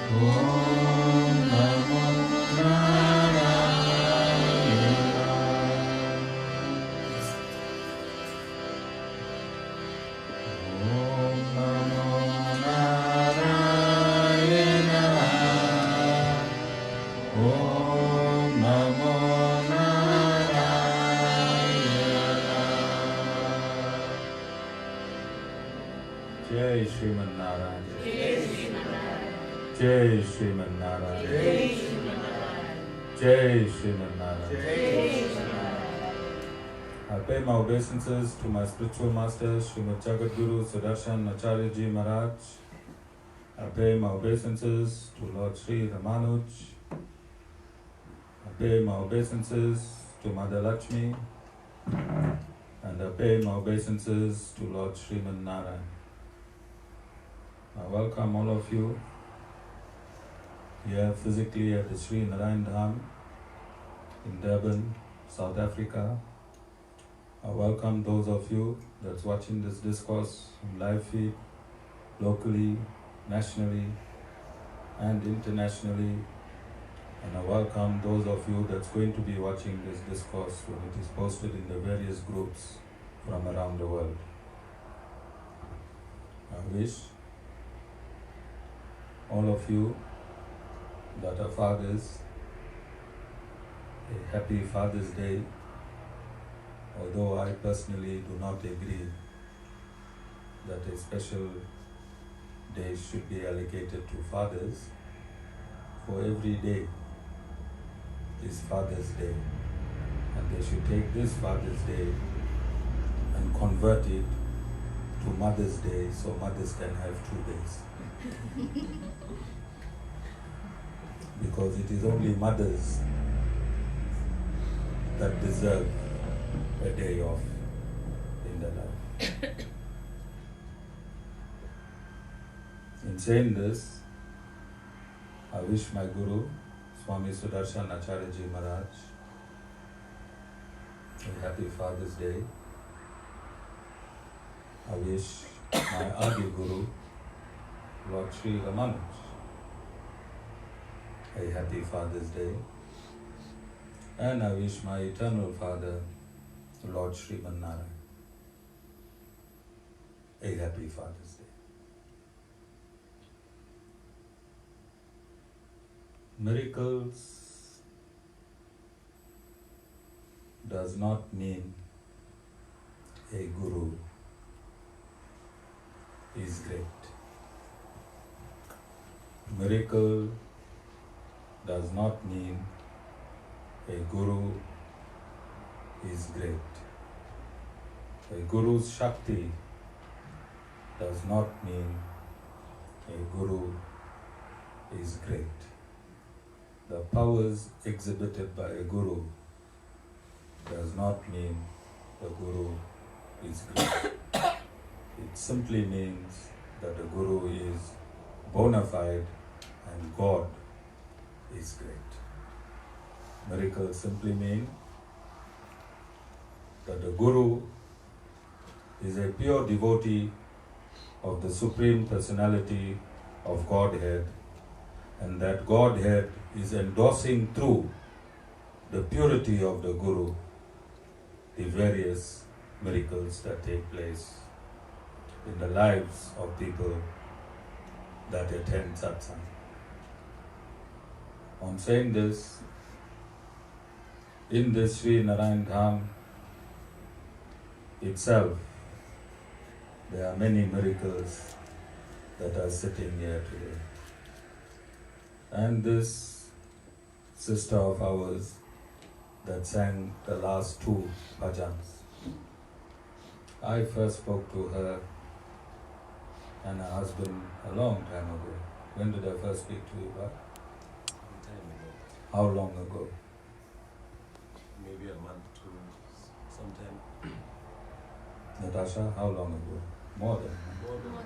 Jai Sriman Narayan. Jai Sriman Narayan. Jai Sriman Narayan. I pay my obeisances to my spiritual master, Srimad Jagadguru Sudarshan Acharya Ji Maharaj. I pay my obeisances to Lord Sri Ramanuj. I pay my obeisances to Mother Lakshmi. And I pay my obeisances to Lord Sriman Narayan. I welcome all of you here physically at the Sri Narayan Dham in Durban, South Africa. I welcome those of you that's watching this discourse on live feed, locally, nationally, and internationally. And I welcome those of you that's going to be watching this discourse when it is posted in the various groups from around the world. I wish all of you that are fathers a happy Father's Day, although I personally do not agree that a special day should be allocated to fathers, for every day is Father's Day, and they should take this Father's Day and convert it to Mother's Day so mothers can have 2 days. Because it is only mothers that deserve a day off in their life. In saying this, I wish my Guru, Swami Sudarshan Acharya Ji Maharaj, a happy Father's Day. I wish my Adi Guru, Lord Sri Ramanuj, a happy Father's Day. And I wish my eternal Father, Lord Sri Narayan, a happy Father's Day. Miracles does not mean a guru is great. Miracle does not mean a guru is great. A guru's Shakti does not mean a guru is great. The powers exhibited by a guru does not mean the guru is great. It simply means that the guru is bona fide and God is great. Miracles simply mean that the guru is a pure devotee of the Supreme Personality of Godhead, and that Godhead is endorsing through the purity of the guru the various miracles that take place in the lives of people that attend satsang. On saying this, in this Sri Narayan Dham itself, there are many miracles that are sitting here today. And this sister of ours that sang the last 2 bhajans, I first spoke to her and her husband a long time ago. When did I first speak to you about? Some time ago. How long ago? Maybe a month to sometime. Natasha, how long ago? More than. More than 8.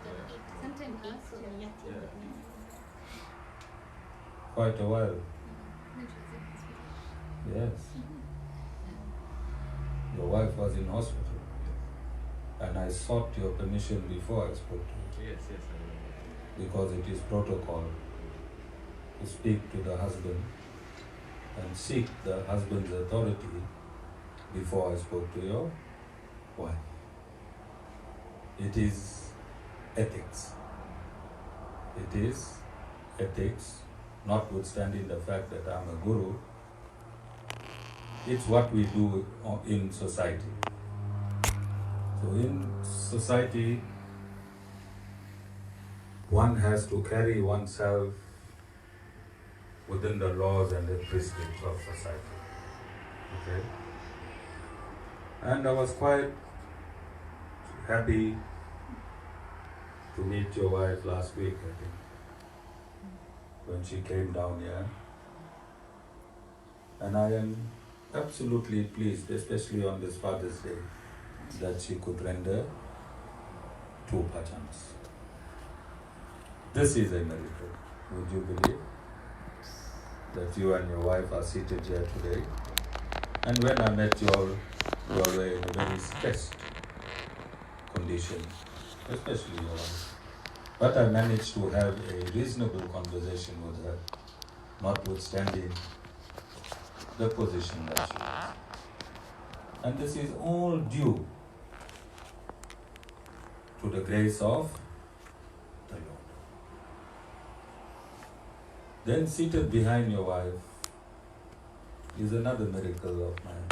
Sometime 8. Yeah. Quite a while. Yes. Your wife was in hospital. And I sought your permission before I spoke to you. Yes, I remember. Because it is protocol to speak to the husband and seek the husband's authority before I spoke to your wife. It is ethics. It is ethics, notwithstanding the fact that I'm a guru. It's what we do in society. So in society, one has to carry oneself within the laws and the prescripts of society. Okay? And I was quite happy to meet your wife last week, I think, when she came down here. And I am absolutely pleased, especially on this Father's Day, that she could render 2 bhajans. This is a miracle. Would you believe that you and your wife are seated here today? And when I met you all were in a very stressed condition, especially your wife. But I managed to have a reasonable conversation with her, notwithstanding the position that she was. And this is all due to the grace of the Lord. Then seated behind your wife is another miracle of mine,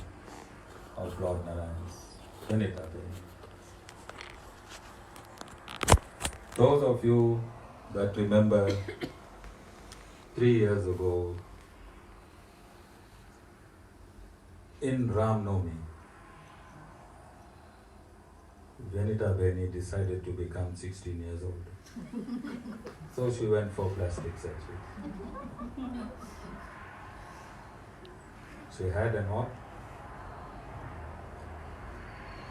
of Lord Narayan's, Vedavyas. Those of you that remember 3 years ago in Ram Navami, Vedavyas decided to become 16 years old. So she went for plastic surgery. She had an op,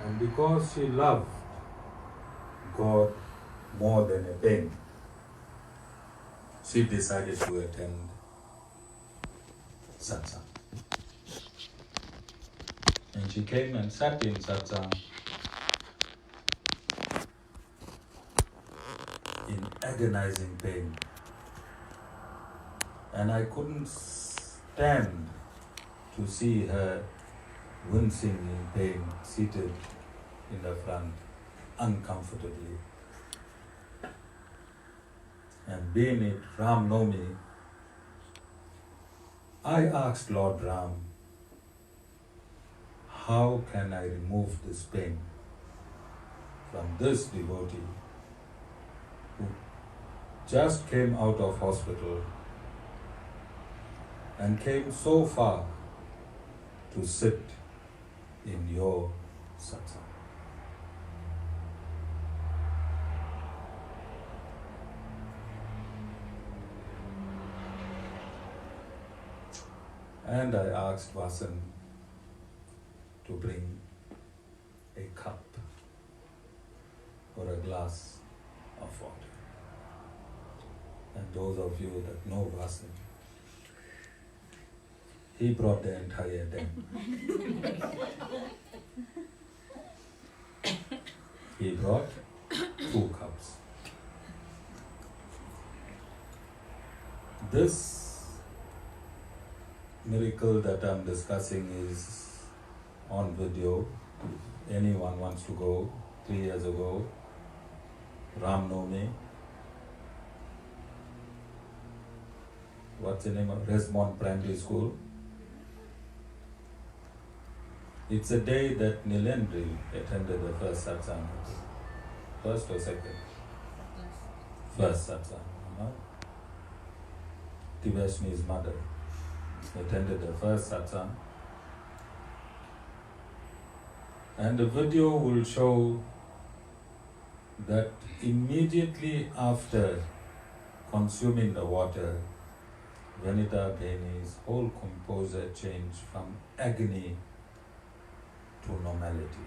and because she loved God more than a pen, she decided to attend satsang. And she came and sat in satsang in agonizing pain. And I couldn't stand to see her wincing in pain, seated in the front, uncomfortably. And being it Ram Navami, I asked Lord Ram, how can I remove this pain from this devotee who just came out of hospital and came so far to sit in your satsang? And I asked Vasan to bring a cup or a glass of water. And those of you that know Vasan, he brought the entire den. He brought 2 cups. This miracle that I'm discussing is on video. If anyone wants to go, 3 years ago, Ram Navami. What's the name of Resmond Primary School? It's a day that Nilendri attended the first satsang. First or second? First satsang. Tivashni's mother attended the first satsang. And the video will show that immediately after consuming the water, Vedavyas' whole composure changed from agony to normality.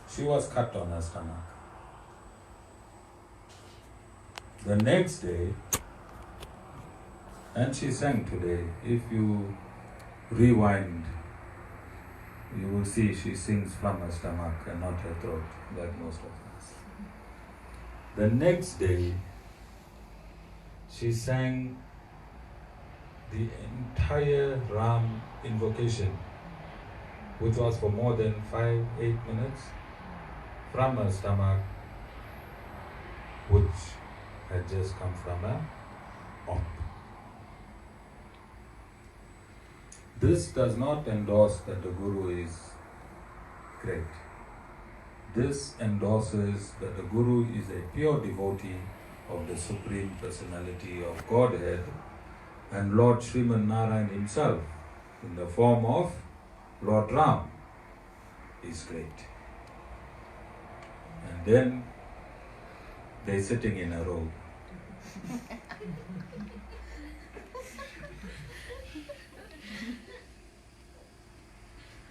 She was cut on her stomach. The next day, and she sang today, if you rewind, you will see she sings from her stomach and not her throat, like most of us. The next day, she sang the entire Ram invocation, which was for more than 5-8 minutes, from her stomach, which had just come from a op. This does not endorse that the Guru is great. This endorses that the Guru is a pure devotee of the Supreme Personality of Godhead, and Lord Sri Narayan himself, in the form of Lord Ram, is great. And then they're sitting in a row.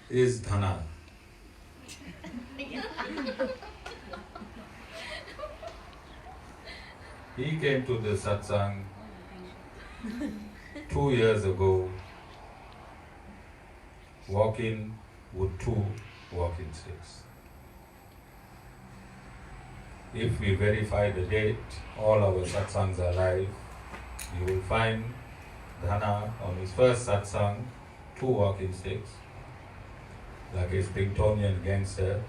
Is Dhana. He came to the satsang 2 years ago, walking with 2 walking sticks. If we verify the date, all our satsangs are live, you will find Dhana on his first satsang, 2 walking sticks, like a Springtonian gangster,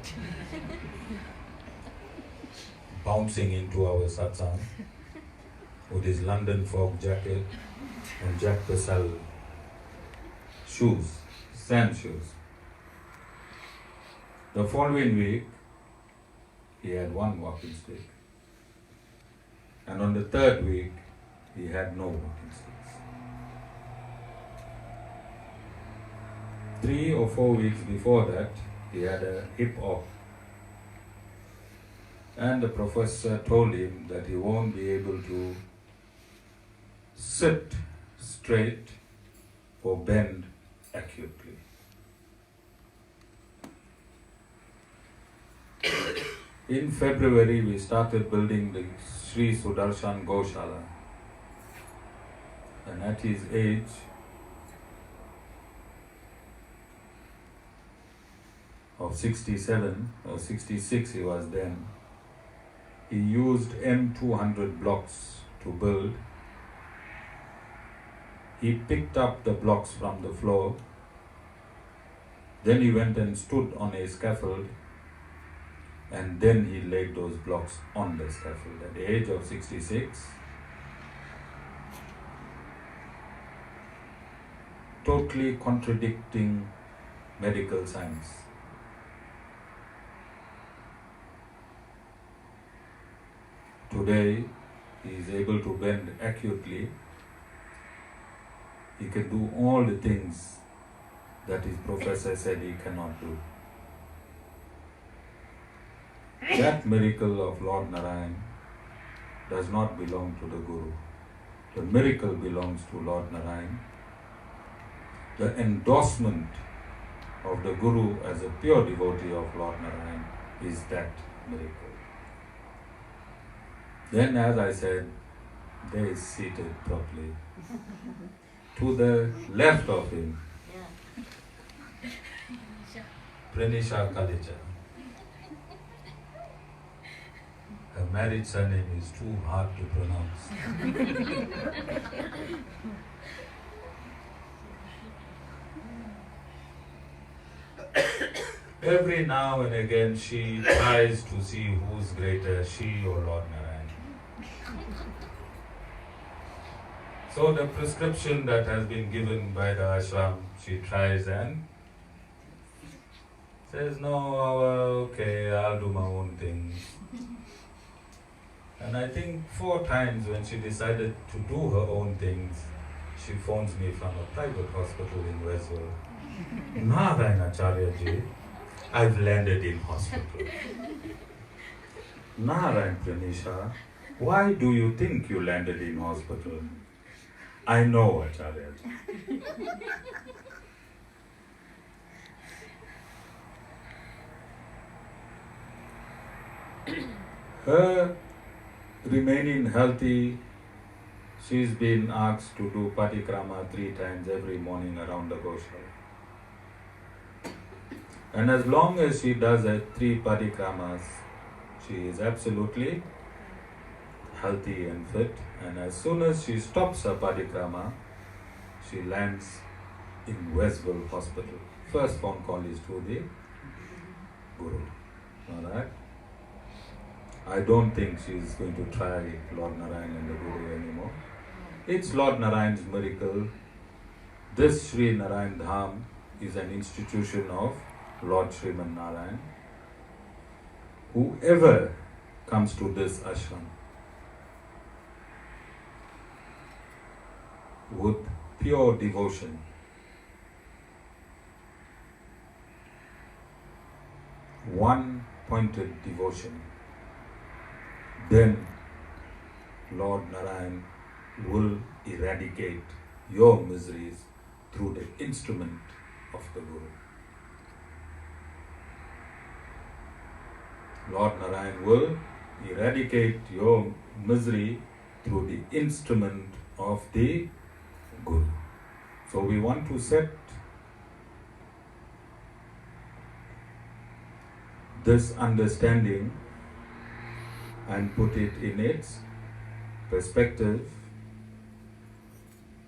bouncing into our satsang with his London fog jacket and Jack Purcell shoes, sand shoes. The following week, he had 1 walking stick. And on the 3rd week, he had no walking sticks. 3 or 4 weeks before that, he had a hip op. And the professor told him that he won't be able to sit straight or bend accurately. In February, we started building the Sri Sudarshan Goshala. And at his age, of 67 or 66 he was then, he used M200 blocks to build. He picked up the blocks from the floor, then he went and stood on a scaffold, and then he laid those blocks on the scaffold at the age of 66. Totally contradicting medical science. Today, he is able to bend accurately. He can do all the things that his professor said he cannot do. That miracle of Lord Narayan does not belong to the Guru. The miracle belongs to Lord Narayan. The endorsement of the Guru as a pure devotee of Lord Narayan is that miracle. Then, as I said, they is seated properly. To the left of him, Pranisha Kalija. Her married surname is too hard to pronounce. Every now and again she tries to see who's greater, she or Lord Narayan. So the prescription that has been given by the ashram, she tries and says, no, okay, I'll do my own things. And I think 4 times when she decided to do her own things, she phones me from a private hospital in Westworld. Narayan Acharya ji, I've landed in hospital. Narayan Pranisha, why do you think you landed in hospital? I know, Acharya ji. Her remaining healthy, she's been asked to do parikrama 3 times every morning around the Goshala. And as long as she does 3 parikramas, she is absolutely healthy and fit, and as soon as she stops her parikrama, she lands in Westville Hospital. First phone call is to the Guru. Alright? I don't think she is going to try Lord Narayan and the Guru anymore. It's Lord Narayan's miracle. This Sri Narayan Dham is an institution of Lord Sri Narayan. Whoever comes to this ashram with pure devotion, one-pointed devotion, then Lord Narayan will eradicate your miseries through the instrument of the Guru. Lord Narayan will eradicate your misery through the instrument of the Guru. So we want to set this understanding and put it in its perspective,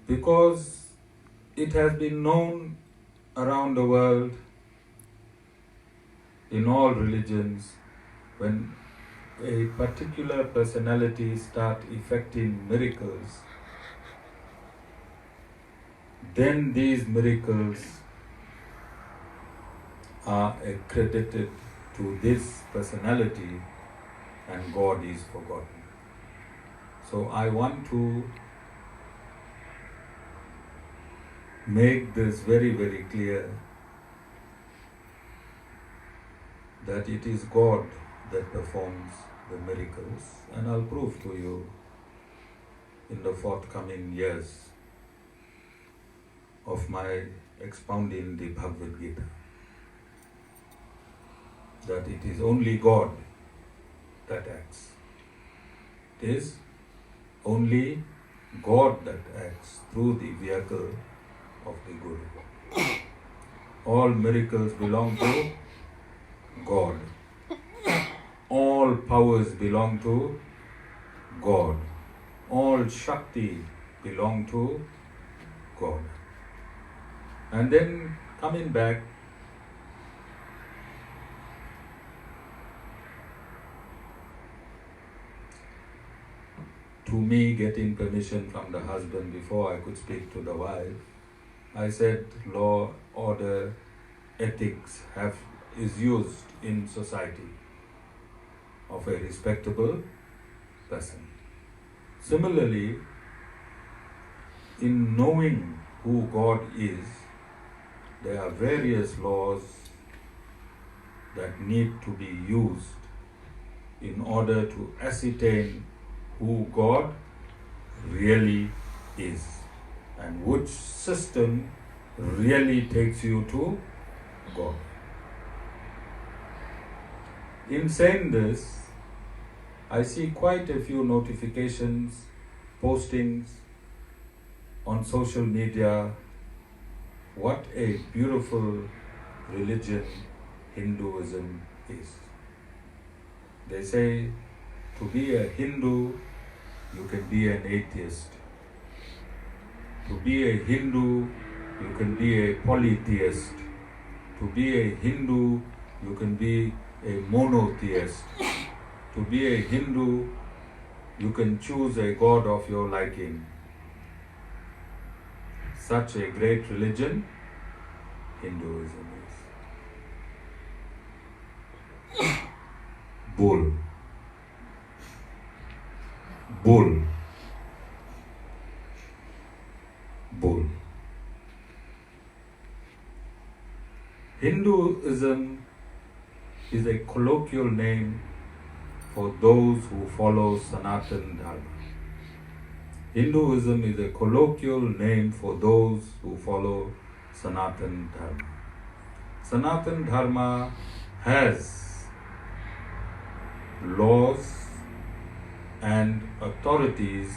because it has been known around the world in all religions, when a particular personality start effecting miracles, then these miracles are accredited to this personality and God is forgotten. So I want to make this very, very clear that it is God that performs the miracles, and I'll prove to you in the forthcoming years of my expounding the Bhagavad Gita that it is only God that acts. It is only God that acts through the vehicle of the Guru. All miracles belong to God. All powers belong to God. All Shakti belong to God. And then coming back, to me getting permission from the husband before I could speak to the wife, I said law, order, ethics is used in society of a respectable person. Similarly, in knowing who God is, there are various laws that need to be used in order to ascertain who God really is and which system really takes you to God. In saying this, I see quite a few notifications, postings on social media. What a beautiful religion Hinduism is. They say to be a Hindu, you can be an atheist. To be a Hindu, you can be a polytheist. To be a Hindu, you can be a monotheist. To be a Hindu, you can choose a god of your liking. Such a great religion Hinduism is. Bull. Bull. Bull. Hinduism is a colloquial name for those who follow Sanatan Dharma. Hinduism is a colloquial name for those who follow Sanatan Dharma. Sanatan Dharma has laws and authorities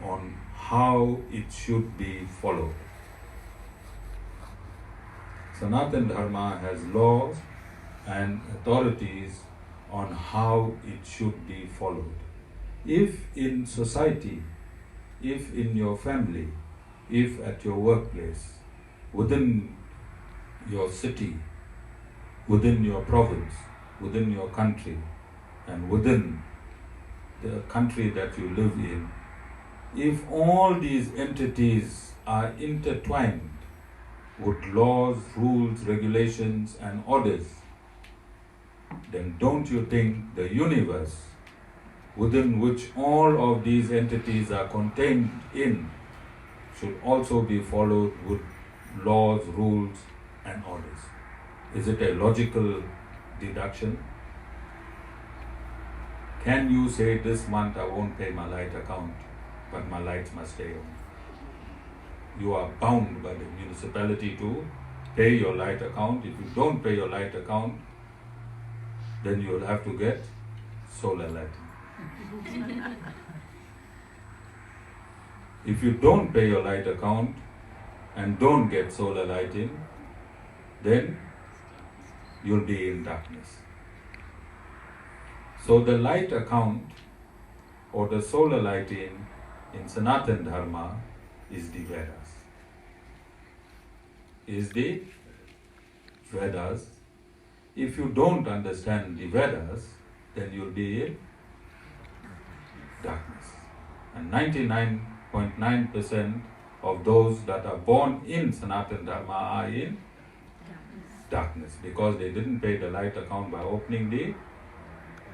on how it should be followed. Sanatan Dharma has laws and authorities on how it should be followed. If in society, if in your family, if at your workplace, within your city, within your province, within your country, and within the country that you live in, if all these entities are intertwined with laws, rules, regulations, and orders, then don't you think the universe within which all of these entities are contained in should also be followed with laws, rules, and orders? Is it a logical deduction? Can you say this month I won't pay my light account, but my lights must stay on? You are bound by the municipality to pay your light account. If you don't pay your light account, then you will have to get solar lighting. If you don't pay your light account and don't get solar lighting, then you'll be in darkness. So the light account or the solar lighting in Sanatan Dharma is the Vedas. Is the Vedas. If you don't understand the Vedas, then you'll be in darkness. And 99.9% of those that are born in Sanatan Dharma are in darkness because they didn't pay the light account by opening the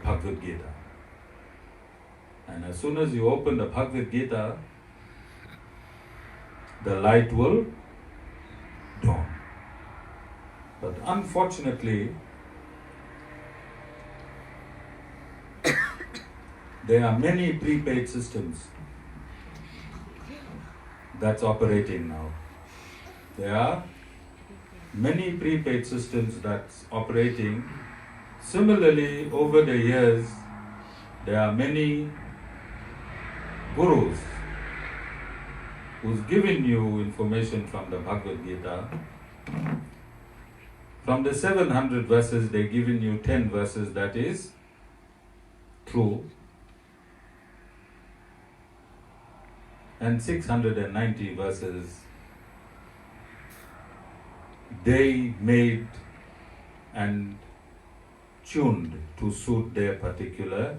Bhagavad Gita. And as soon as you open the Bhagavad Gita, the light will dawn. But unfortunately, there are many prepaid systems that's operating now. There are many prepaid systems that's operating. Similarly, over the years, there are many gurus who's given you information from the Bhagavad Gita. From the 700 verses, they've given you 10 verses that is true, and 690 verses they made and tuned to suit their particular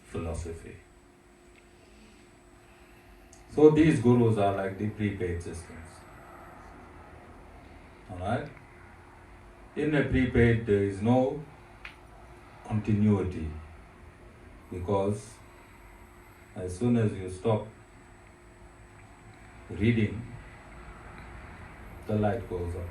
philosophy. So these gurus are like the prepaid systems. Alright? In a prepaid there is no continuity, because as soon as you stop reading, the light goes off.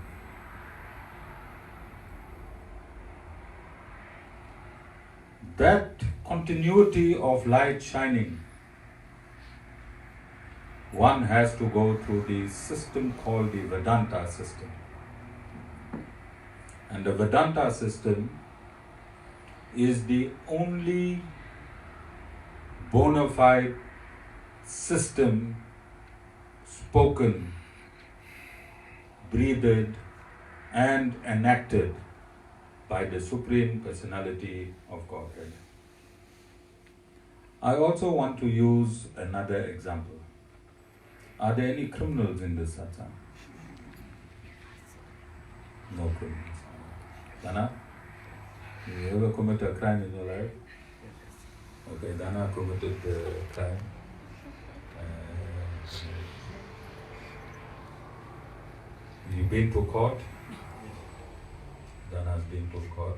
That continuity of light shining, one has to go through the system called the Vedanta system. And the Vedanta system is the only bona fide system spoken, breathed, and enacted by the Supreme Personality of Godhead. I also want to use another example. Are there any criminals in this satsang? No criminals. Dana, you ever commit a crime in your life? Okay, Dana committed a crime. You been to court? Dana's been to court.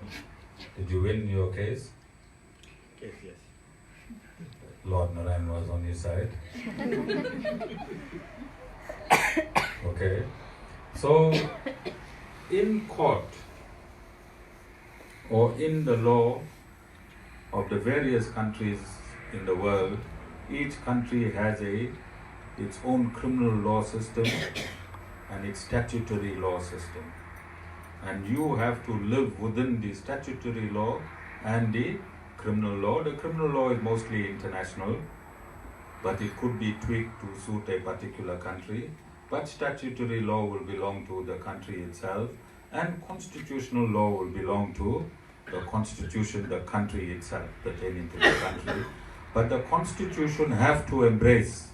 Did you win your case? Yes, yes. Lord Narayan was on your side. Okay. So, in court or in the law of the various countries in the world, each country has its own criminal law system and its statutory law system. And you have to live within the statutory law and the criminal law. The criminal law is mostly international, but it could be tweaked to suit a particular country. But statutory law will belong to the country itself, and constitutional law will belong to the constitution, the country itself, pertaining to the country. But the constitution have to embrace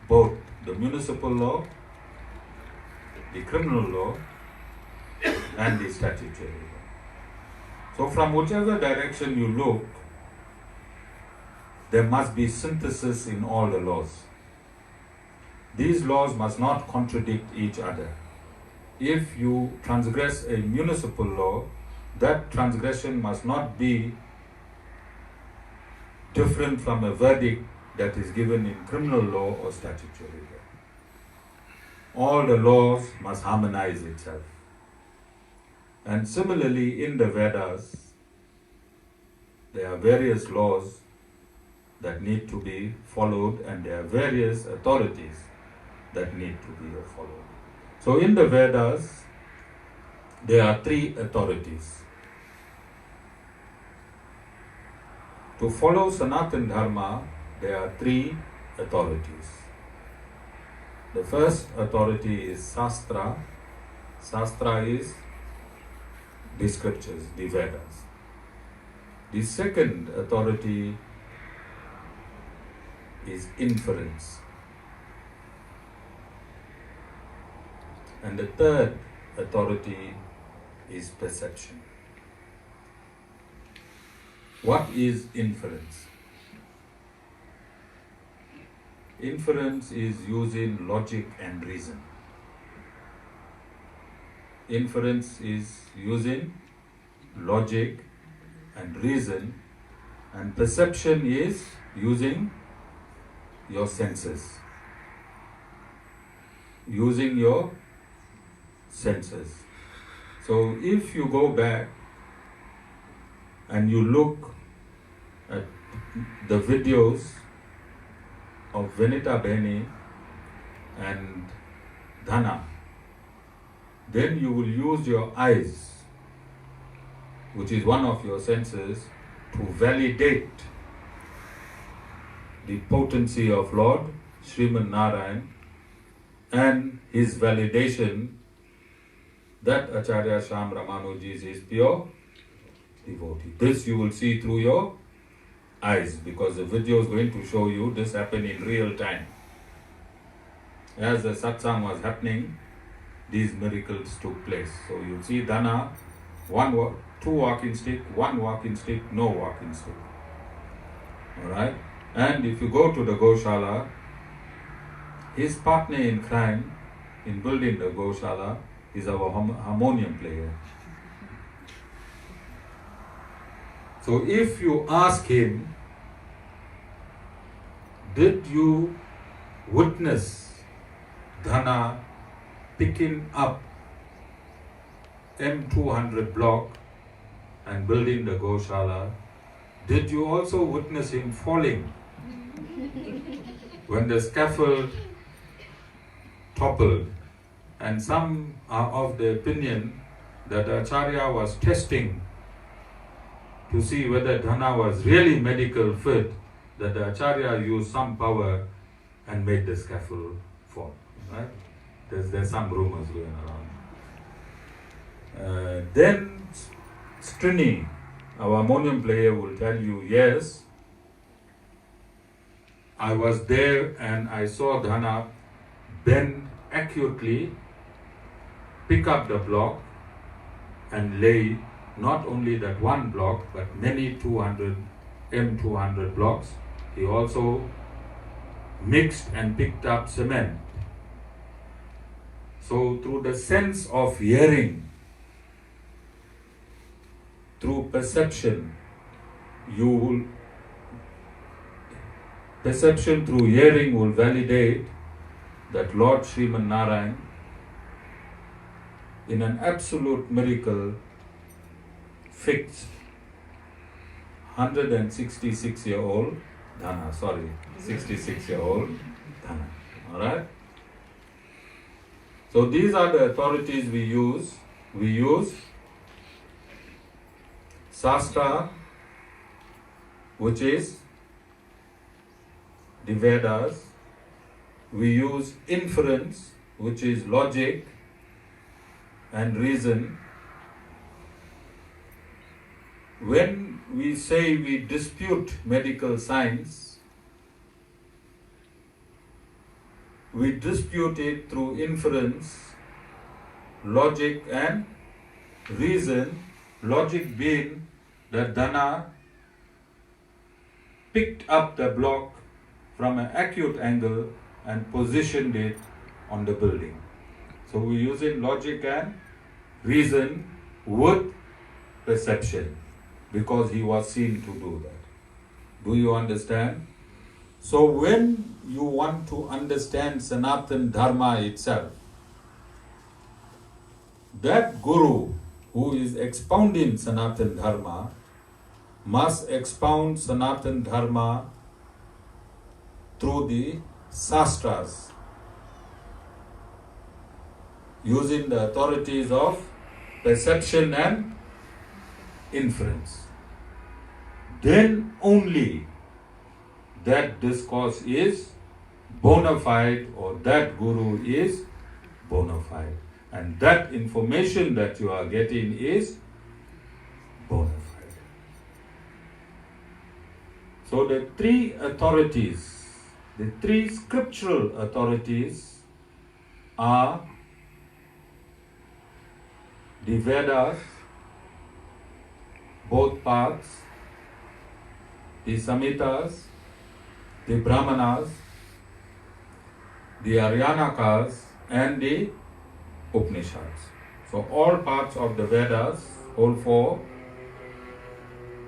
both the municipal law, the criminal law, and the statutory law. So from whichever direction you look, there must be synthesis in all the laws. These laws must not contradict each other. If you transgress a municipal law, that transgression must not be different from a verdict that is given in criminal law or statutory law. All the laws must harmonize itself. And similarly, in the Vedas, there are various laws that need to be followed, and there are various authorities that need to be followed. So in the Vedas, there are 3 authorities. To follow Sanatan Dharma, there are 3 authorities. The first authority is Shastra. Shastra is the scriptures, the Vedas. The second authority is inference. And the third authority is perception. What is inference? Inference is using logic and reason. Inference is using logic and reason, and perception is using your senses. Using your senses. So if you go back and you look at the videos of Venita Beni and Dhana, then you will use your eyes, which is one of your senses, to validate the potency of Lord Sri Narayan and his validation that Acharya Shyam Ramanuj is his pure devotee. This you will see through your eyes, because the video is going to show you this happened in real time. As the satsang was happening, these miracles took place. So you'll see Dhana, 2 walking stick, 1 walking stick, no walking stick. Alright? And if you go to the Goshala, his partner in crime in building the Goshala is our harmonium player. So if you ask him, did you witness Dhana picking up M200 block and building the Goshala? Did you also witness him falling when the scaffold toppled? And some are of the opinion that Acharya was testing to see whether Dhana was really medical fit, that the Acharya used some power and made the scaffold fall. Right? There's some rumors going around. Then Strini, our harmonium player, will tell you, yes, I was there and I saw Dhana bend accurately, pick up the block and lay not only that 1 block but many M200 blocks. He also mixed and picked up cement. So through the sense of hearing, through perception, perception through hearing will validate that Lord Sri Narayan, in an absolute miracle, fixed 166-year-old Dhana, 66-year-old Dhana. Alright? So these are the authorities we use. We use Shastra, which is the Vedas. We use inference, which is logic and reason. When we say we dispute medical science, we dispute it through inference, logic and reason, logic being that Dana picked up the block from an acute angle and positioned it on the building. So we're using logic and reason with perception because he was seen to do that. Do you understand? So when you want to understand Sanatan Dharma itself, that guru who is expounding Sanatan Dharma must expound Sanatan Dharma through the Shastras, using the authorities of perception and inference. Then only that discourse is bona fide, or that guru is bona fide. And that information that you are getting is bona fide. So the three authorities, the three scriptural authorities are the Vedas, both parts, the Samhitas, the Brahmanas, the Aryanakas, and the Upanishads. So all parts of the Vedas, all four.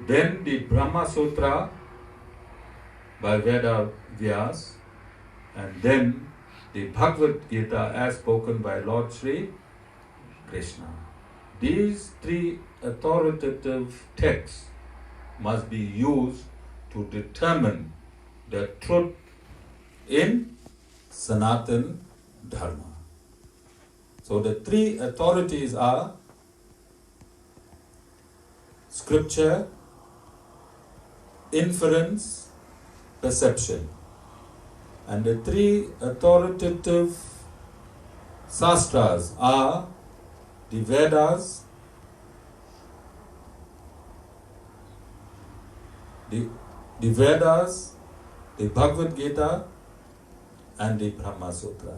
Then the Brahma Sutra by Vedavyas, and then the Bhagavad Gita as spoken by Lord Sri Krishna. These three authoritative texts must be used to determine the truth in Sanatan Dharma. So the three authorities are scripture, inference, perception. And the three authoritative Shastras are the Vedas, the Vedas, the Bhagavad Gita, and the Brahma Sutra.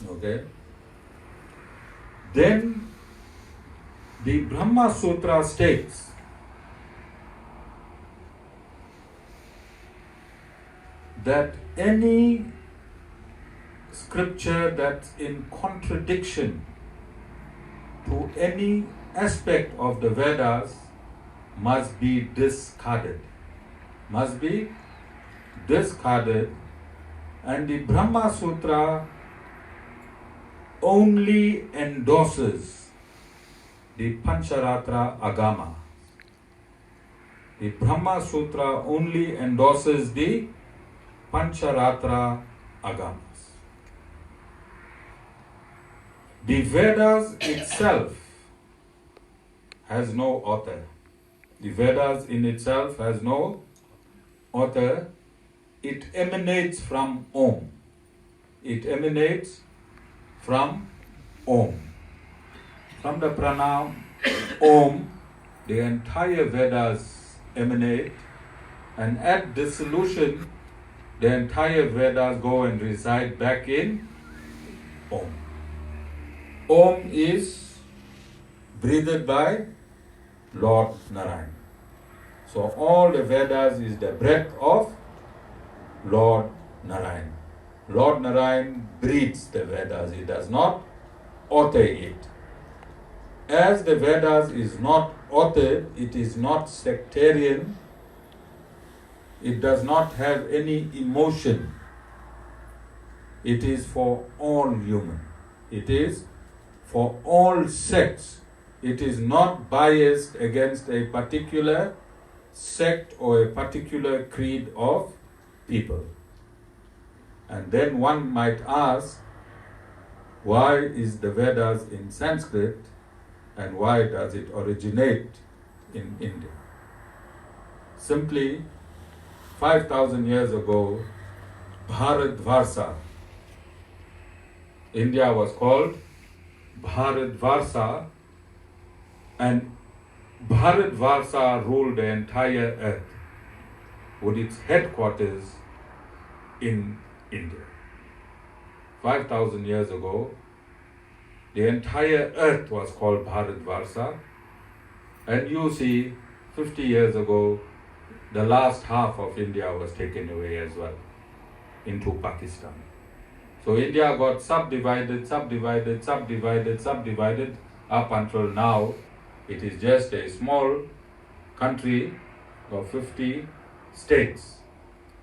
Okay? Then the Brahma Sutra states that any scripture that's in contradiction to any aspect of the Vedas must be discarded. Must be discarded. And the Brahma Sutra only endorses the Pancharatra Agama. The Brahma Sutra only endorses the Pancharatra Agamas. The Vedas itself has no author. The Vedas in itself has no author. It emanates from Om. It emanates from Om. From the pranam Om, the entire Vedas emanate, and at dissolution, the entire Vedas go and reside back in Om. Om is breathed by Lord Narayan. So all the Vedas is the breath of Lord Narayan. Lord Narayan breathes the Vedas. He does not author it. As the Vedas is not authored, it is not sectarian, it does not have any emotion. It is for all human. It is for all sects. It is not biased against a particular sect or a particular creed of people. And then one might ask, why is the Vedas in Sanskrit and why does it originate in India? Simply, 5,000 years ago, Bharatvarsha, India was called Bharatvarsha, and Bharatvarsa ruled the entire earth with its headquarters in India. 5,000 years ago, the entire earth was called Bharatvarsa, and you see, 50 years ago, the last half of India was taken away as well into Pakistan. So India got subdivided up until now. It is just a small country of 50 states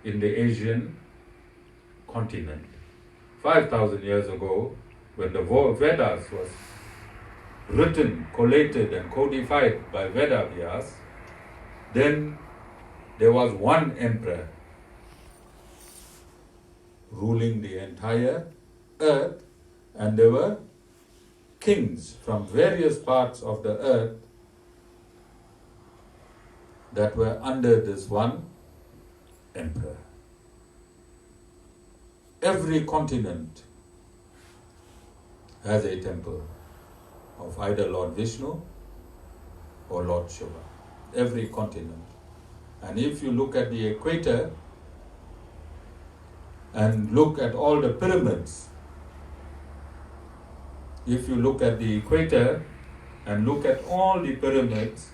in the Asian continent. 5,000 years ago, when the Vedas was written, collated and codified by Vedavyas, then there was one emperor ruling the entire earth, and there were kings from various parts of the earth that were under this one emperor. Every continent has a temple of either Lord Vishnu or Lord Shiva. Every continent. And if you look at the equator and look at all the pyramids, if you look at the equator and look at all the pyramids,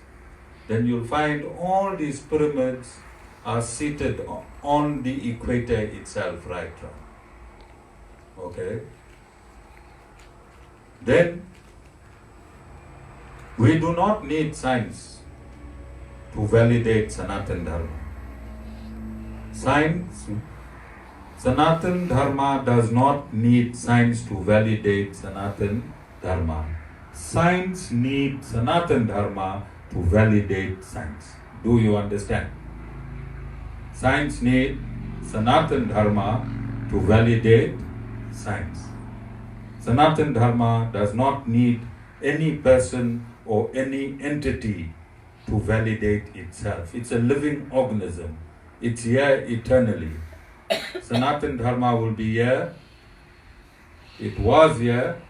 then you'll find all these pyramids are seated on the equator itself, right? Okay? Then we do not need science to validate Sanatan Dharma. Sanatan Dharma does not need science to validate Sanatan Dharma. Science needs Sanatan Dharma to validate science. Do you understand? Science needs Sanatan Dharma to validate science. Sanatan Dharma does not need any person or any entity to validate itself. It's a living organism. It's here eternally. Sanatan Dharma will be here, it was here,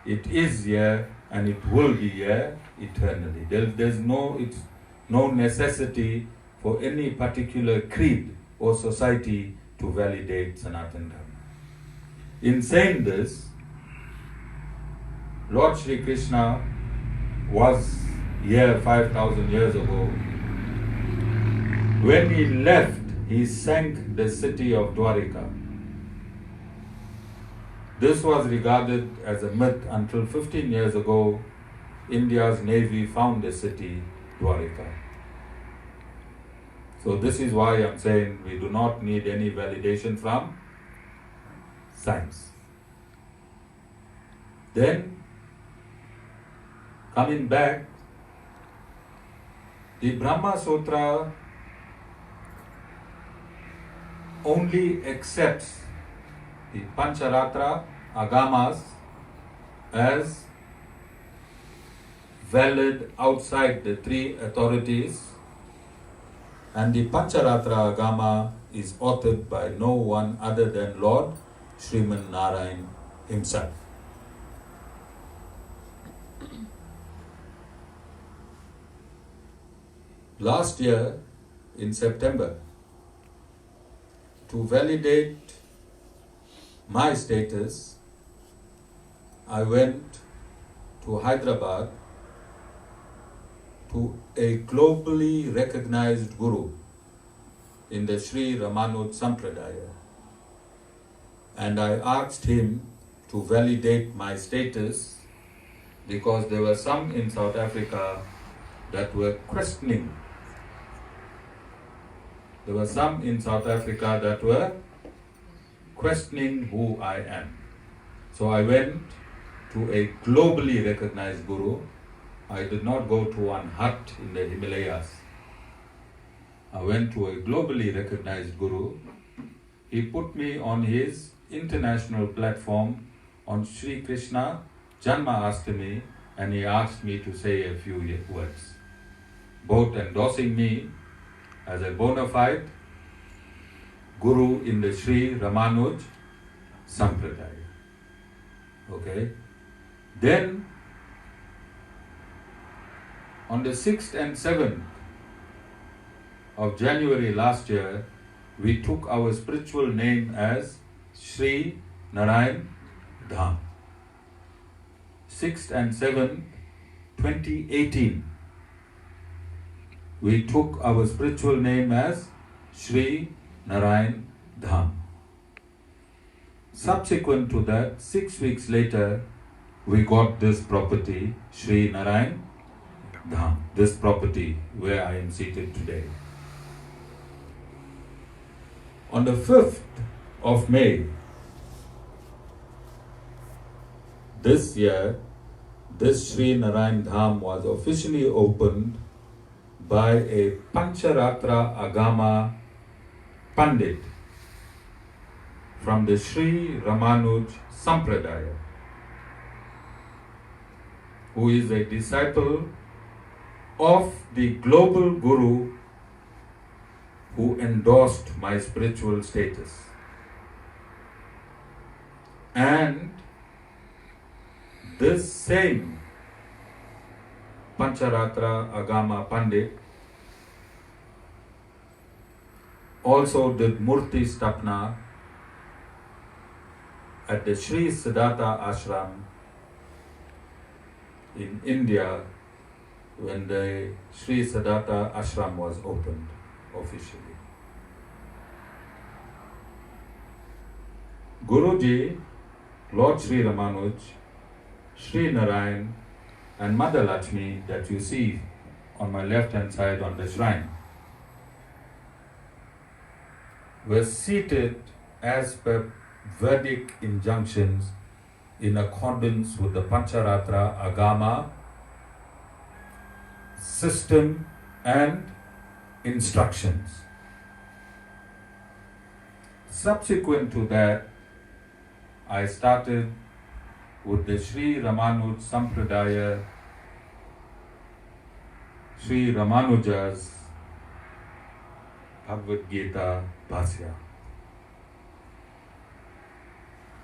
it is here, and it will be here eternally. There's no necessity for any particular creed or society to validate Sanatan Dharma. In saying this, Lord Sri Krishna was here 5,000 years ago. When he left, he sank the city of Dwarika. This was regarded as a myth until 15 years ago, India's navy found the city Dwarika. So this is why I'm saying we do not need any validation from science. Then, coming back, the Brahma Sutra only accepts the Pancharatra Agamas as valid outside the three authorities, and the Pancharatra Agama is authored by no one other than Lord Sri Narayan himself. Last year, in September, to validate my status, I went to Hyderabad to a globally recognized guru in the Sri Ramanuj Sampradaya, and I asked him to validate my status because there were some in South Africa that were questioning. There were some in South Africa that were questioning who I am. So I went to a globally recognized guru. I did not go to one hut in the Himalayas. I went to a globally recognized guru. He put me on his international platform on Sri Krishna Janma Astami, and he asked me to say a few words, both endorsing me as a bona fide guru in the Sri Ramanuj Sampradaya. Okay? Then On the 6th and 7th of January last year, we took our spiritual name as Sri Narayan Dham. 6th and 7th, 2018, we took our spiritual name as Sri Narayan Dham. Subsequent to that, 6 weeks later, we got this property, Sri Narayan Dham, this property where I am seated today. On the 5th of May this year, this Sri Narayan Dham was officially opened by a Pancharatra Agama Pandit from the Sri Ramanuj Sampradaya, who is a disciple of the global guru who endorsed my spiritual status. And this same Pancharatra Agama Pandit also did Murti Stapna at the Sri Siddhartha Ashram in India when the Sri Siddhartha Ashram was opened officially. Guruji, Lord Sri Ramanuj, Sri Narayan and Mother Lakshmi that you see on my left hand side on the shrine were seated as per Vedic injunctions in accordance with the Pancharatra Agama system and instructions. Subsequent to that, I started with the Sri Ramanuj Sampradaya, Sri Ramanuja's Bhagavad Gita Bhasya.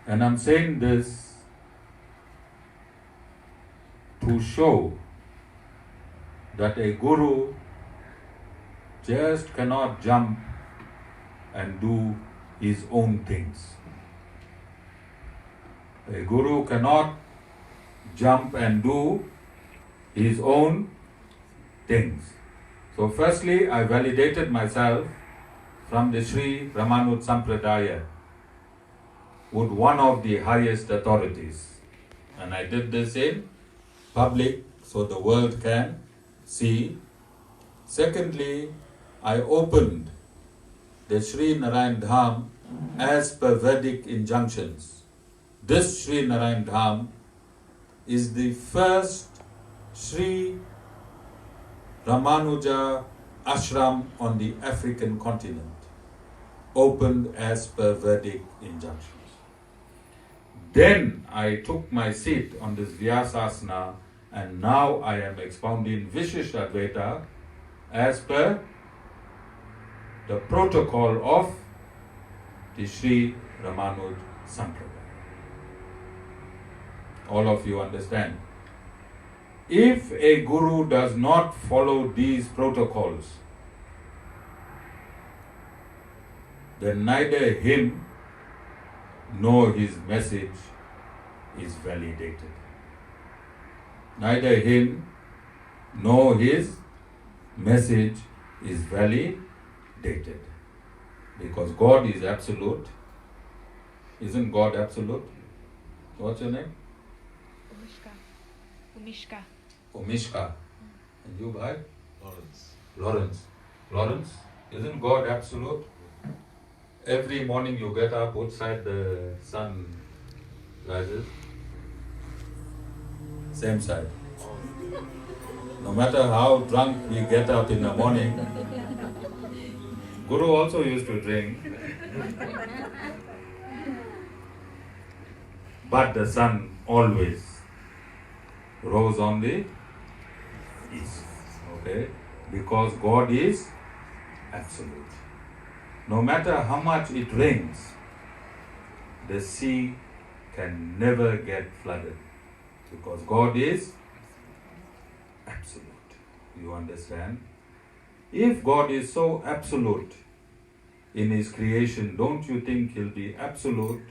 And I'm saying this to show that a guru just cannot jump and do his own things. A guru cannot jump and do his own things. So firstly, I validated myself from the Sri Ramanuj Sampradaya with one of the highest authorities. And I did this in public so the world can see. Secondly, I opened the Sri Narayan Dham as per Vedic injunctions. This Sri Narayan Dham is the first Sri Ramanuja ashram on the African continent, opened as per Vedic injunctions. Then I took my seat on this Vyasasana and now I am expounding Vishishtadvaita as per the protocol of the Sri Ramanuj Sampradaya. All of you understand. If a guru does not follow these protocols, then neither him nor his message is validated. Neither him nor his message is validated. Because God is absolute. Isn't God absolute? What's your name? Umishka. And you, bhai? Lawrence. Isn't God absolute? Every morning you get up, which side the sun rises? Same side. No matter how drunk we get up in the morning, Guru also used to drink. But the sun always rose on the east. Okay? Because God is absolute. No matter how much it rains, the sea can never get flooded. Because God is absolute. you understand? If God is so absolute in His creation, don't you think He'll be absolute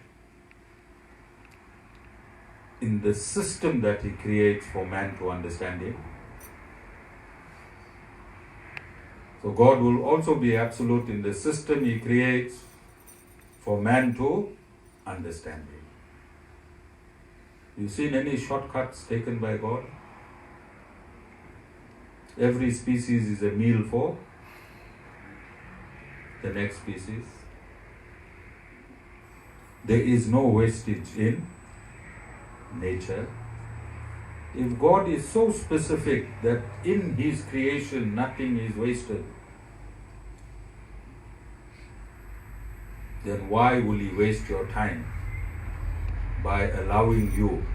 in the system that He creates for man to understand Him? So God will also be absolute in the system He creates for man to understand Him. You seen any shortcuts taken by God? Every species is a meal for the next species. There is no wastage in nature. If God is so specific that in His creation nothing is wasted, then why will He waste your time by allowing you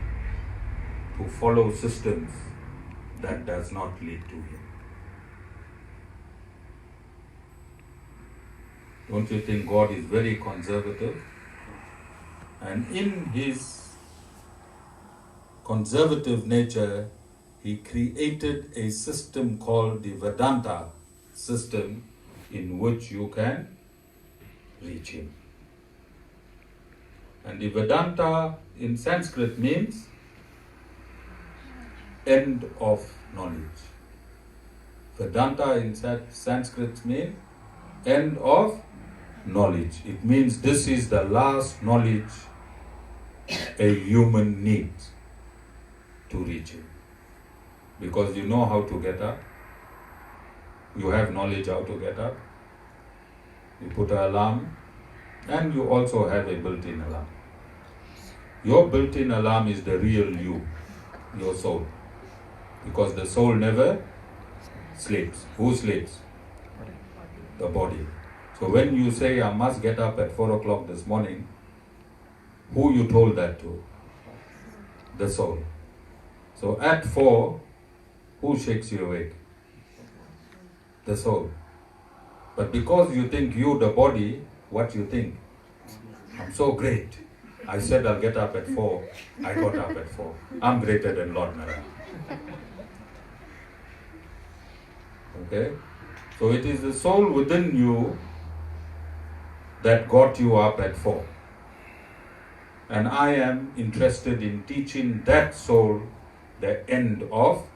to follow systems that does not lead to Him? Don't you think God is very conservative? And in His conservative nature, He created a system called the Vedanta system in which you can reach Him. And the Vedanta in Sanskrit means end of knowledge. Vedanta in Sanskrit means end of knowledge. It means this is the last knowledge a human needs to reach Him. Because you know how to get up. You have knowledge how to get up. You put an alarm, and you also have a built-in alarm. Your built-in alarm is the real you, your soul. Because the soul never sleeps. Who sleeps? The body. So when you say, I must get up at 4 o'clock this morning, who you told that to? The soul. So at 4, who shakes you awake? The soul. But because you think you, the body, what you think? I'm so great. I said I'll get up at 4. I got up at 4. I'm greater than Lord Narayan. Okay? So it is the soul within you that got you up at 4. And I am interested in teaching that soul the end of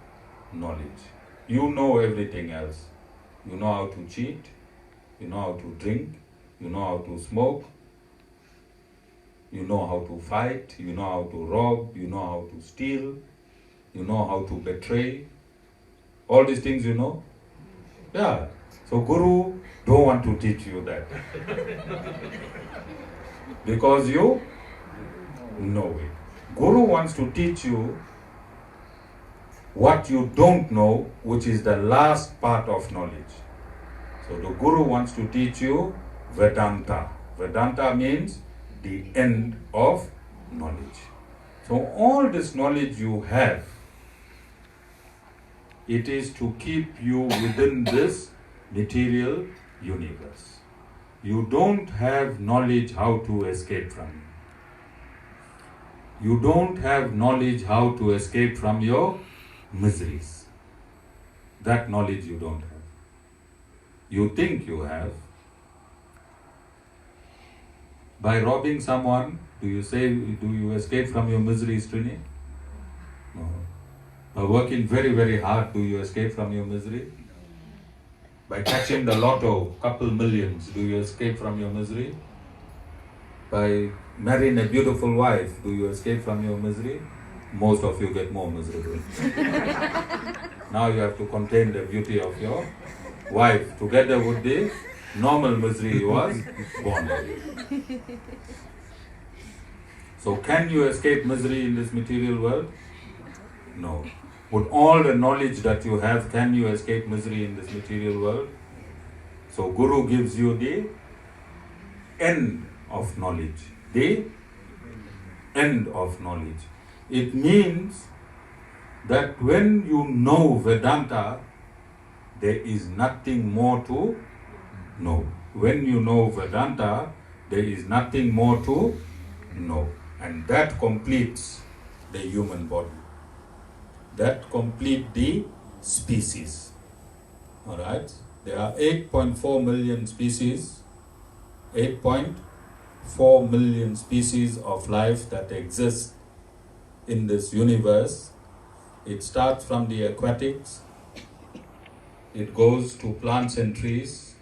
knowledge. You know everything else. You know how to cheat. You know how to drink. You know how to smoke. You know how to fight. You know how to rob. You know how to steal. You know how to betray. All these things you know. Yeah. So Guru don't want to teach you that. Because you know it. Guru wants to teach you what you don't know, which is the last part of knowledge. So the Guru wants to teach you Vedanta. Vedanta means the end of knowledge. So all this knowledge you have, it is to keep you within this material universe. You don't have knowledge how to escape from it. You don't have knowledge how to escape from your miseries. That knowledge you don't have. You think you have. By robbing someone, do you escape from your miseries, Trini? No. By working very, very hard, do you escape from your misery? By catching the lotto, couple millions, do you escape from your misery? By marrying a beautiful wife, do you escape from your misery? Most of you get more miserable. Now you have to contain the beauty of your wife together with the normal misery you was born with. So can you escape misery in this material world? No. With all the knowledge that you have, can you escape misery in this material world? So Guru gives you the end of knowledge. The end of knowledge. It means that when you know Vedanta, there is nothing more to know. When you know Vedanta, there is nothing more to know. And that completes the human body. That completes the species. Alright? There are 8.4 million species, 8.4 million species of life that exist in this universe. It starts from the aquatics, it goes to plants and trees,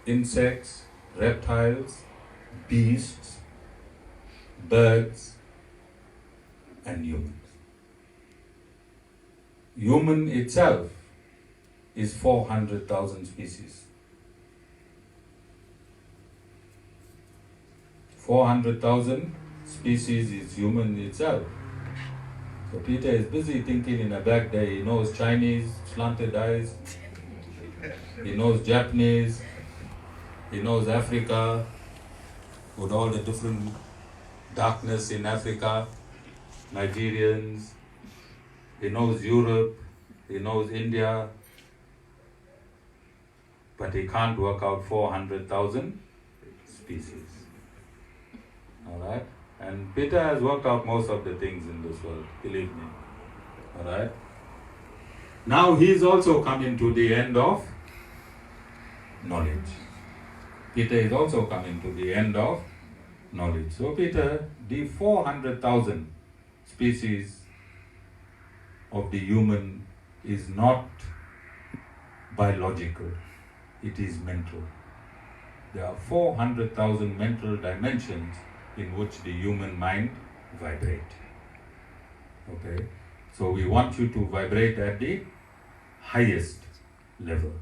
insects, reptiles, beasts, birds, and humans. Human itself is 400,000 species. 400,000 species is human itself. So Peter is busy thinking in a back day. He knows Chinese, slanted eyes. He knows Japanese. He knows Africa, with all the different darkness in Africa, Nigerians. He knows Europe. He knows India. But he can't work out 400,000 species. Alright? And Peter has worked out most of the things in this world, believe me. Alright? Now he's also coming to the end of knowledge. Peter is also coming to the end of knowledge. So Peter, the 400,000 species of the human is not biological, it is mental. There are 400,000 mental dimensions in which the human mind vibrate. Okay? So we want you to vibrate at the highest level.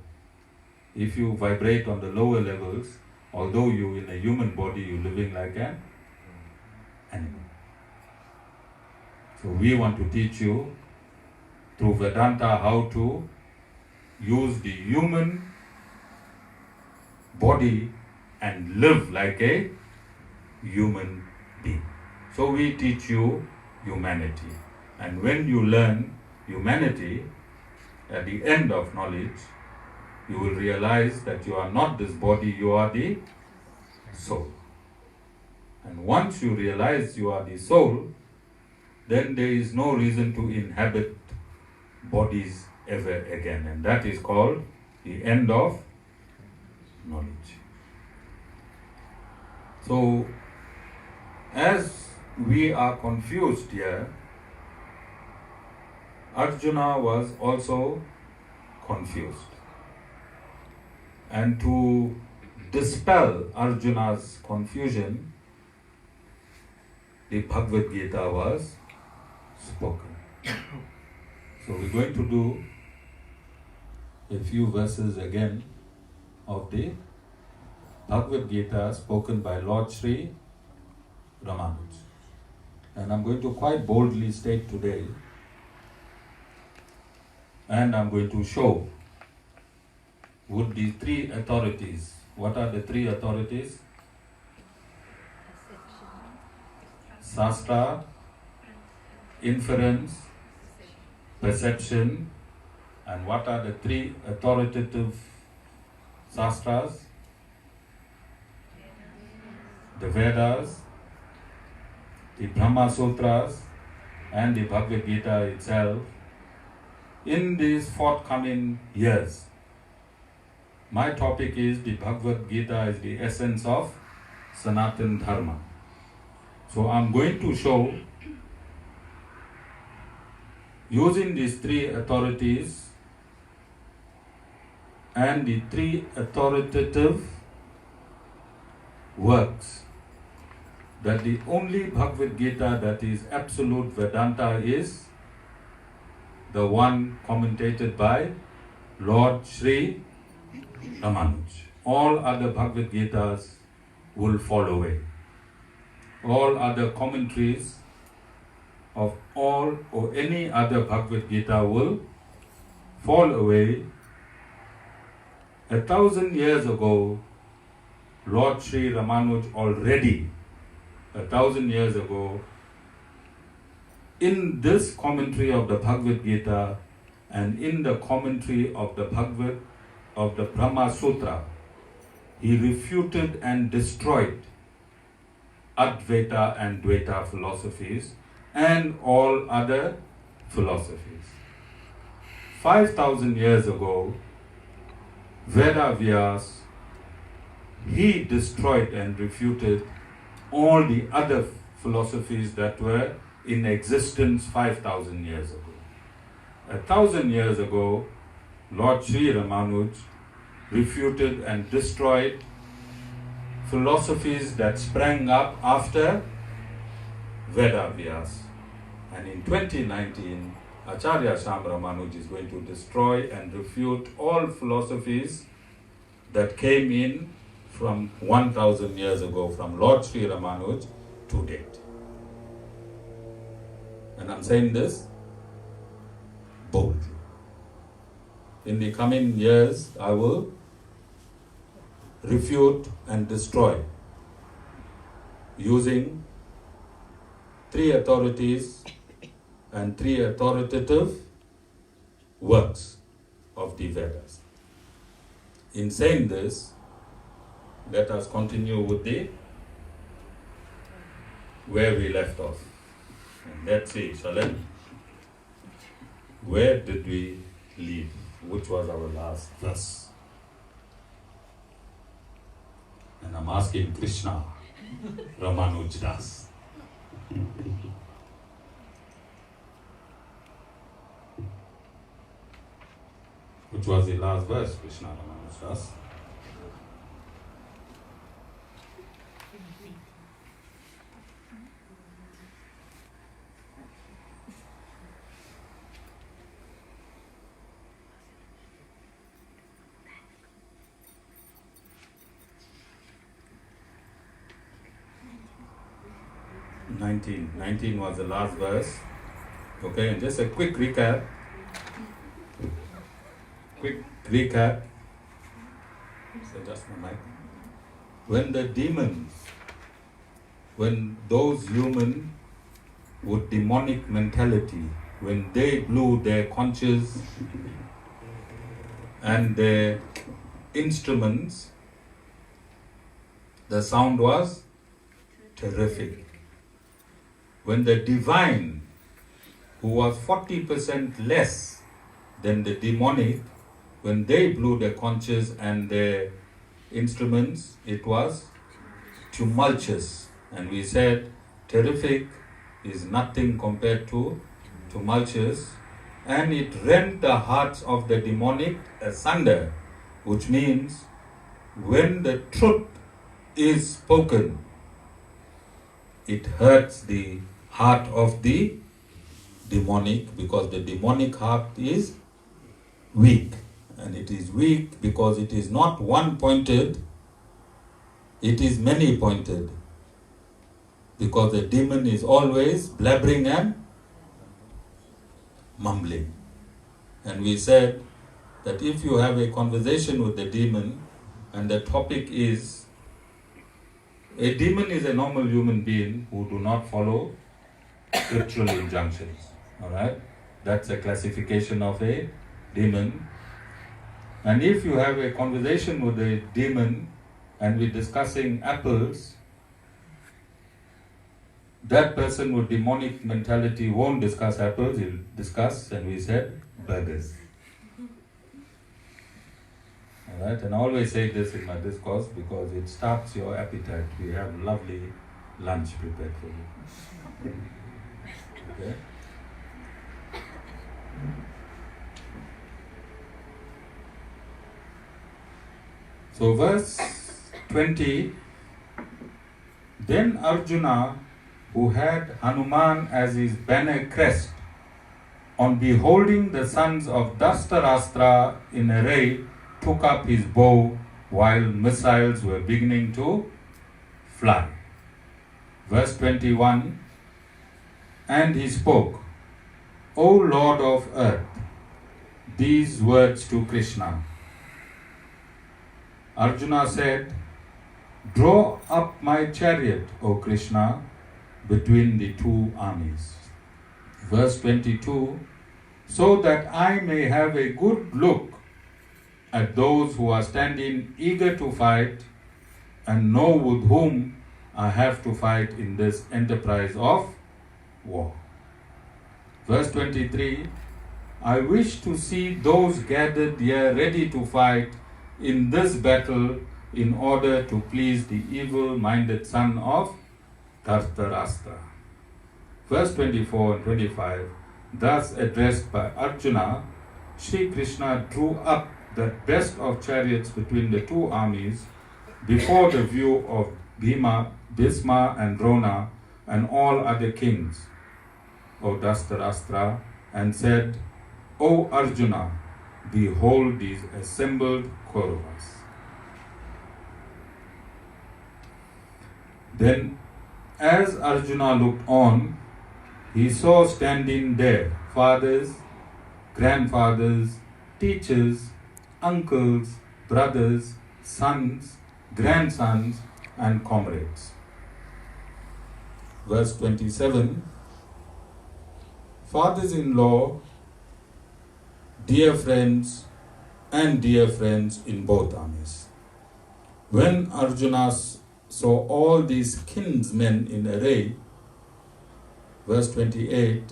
If you vibrate on the lower levels, although you in a human body, you're living like an animal. So we want to teach you through Vedanta how to use the human body and live like a human being. So we teach you humanity. And when you learn humanity, at the end of knowledge, you will realize that you are not this body, you are the soul. And once you realize you are the soul, then there is no reason to inhabit bodies ever again. And that is called the end of knowledge. So, as we are confused here, Arjuna was also confused. And to dispel Arjuna's confusion, the Bhagavad Gita was spoken. So we're going to do a few verses again of the Bhagavad Gita spoken by Lord Sri Ramanuj. And I'm going to quite boldly state today, and I'm going to show with the three authorities. What are the three authorities? Shastra, inference, perception. And what are the three authoritative Shastras? The Vedas, the Brahma Sutras, and the Bhagavad Gita itself. In these forthcoming years, my topic is the Bhagavad Gita is the essence of Sanatan Dharma. So I'm going to show, using these three authorities and the three authoritative works, that the only Bhagavad Gita that is absolute Vedanta is the one commentated by Lord Sri Ramanuj. All other Bhagavad Gitas will fall away. All other commentaries of all or any other Bhagavad Gita will fall away. 1,000 years ago, Lord Sri Ramanuj already, 1,000 years ago, in this commentary of the Bhagavad Gita and in the commentary of the Brahma Sutra, he refuted and destroyed Advaita and Dvaita philosophies and all other philosophies. 5,000 years ago, Vedavyas, he destroyed and refuted all the other philosophies that were in existence 5,000 years ago. 1,000 years ago, Lord Sri Ramanuj refuted and destroyed philosophies that sprang up after Vedavyas. And in 2019, Acharya Shyam Ramanuj is going to destroy and refute all philosophies that came in from 1,000 years ago, from Lord Sri Ramanuj to date. And I'm saying this boldly. In the coming years, I will refute and destroy using 3 authorities and 3 authoritative works of the Vedas. In saying this, let us continue with where we left off. And let's see, Shalem, where did we leave? Which was our last verse? And I'm asking Krishna, Ramanuj Das. Which was the last verse, Krishna Ramanuj Das? Nineteen was the last verse. Okay, and just a quick recap. So just a mic. When the demons, when those human with demonic mentality, when they blew their conches and their instruments, the sound was terrific. When the divine, who was 40% less than the demonic, when they blew their conches and their instruments, it was tumultuous. And we said terrific is nothing compared to tumultuous, and it rent the hearts of the demonic asunder, which means when the truth is spoken, it hurts the heart of the demonic, because the demonic heart is weak. And it is weak because it is not one-pointed, it is many-pointed. Because the demon is always blabbering and mumbling. And we said that if you have a conversation with the demon and the topic is, a demon is a normal human being who do not follow scriptural injunctions. Alright? That's a classification of a demon. And if you have a conversation with a demon and we're discussing apples, that person with demonic mentality won't discuss apples, he'll discuss, and we said, burgers. Alright, and I always say this in my discourse because it starts your appetite. We have lovely lunch prepared for you. Okay? So verse 20, then Arjuna, who had Hanuman as his banner crest, on beholding the sons of Dastarastra in array, took up his bow while missiles were beginning to fly. Verse 21, and he spoke, O Lord of earth, these words to Krishna. Arjuna said, draw up my chariot, O Krishna, between the 2 armies. Verse 22, so that I may have a good look at those who are standing eager to fight and know with whom I have to fight in this enterprise of war. Verse 23, I wish to see those gathered here ready to fight in this battle in order to please the evil-minded son of Dhartarashtra. Verse 24 and 25, thus addressed by Arjuna, Sri Krishna drew up the best of chariots between the two armies before the view of Bhima, Bhisma and Drona and all other kings of Dhartarashtra, and said, O Arjuna, behold these assembled Kauravas. Then, as Arjuna looked on, he saw standing there fathers, grandfathers, teachers, uncles, brothers, sons, grandsons, and comrades. Verse 27, fathers-in-law, dear friends in both armies. When Arjuna saw all these kinsmen in array, verse 28,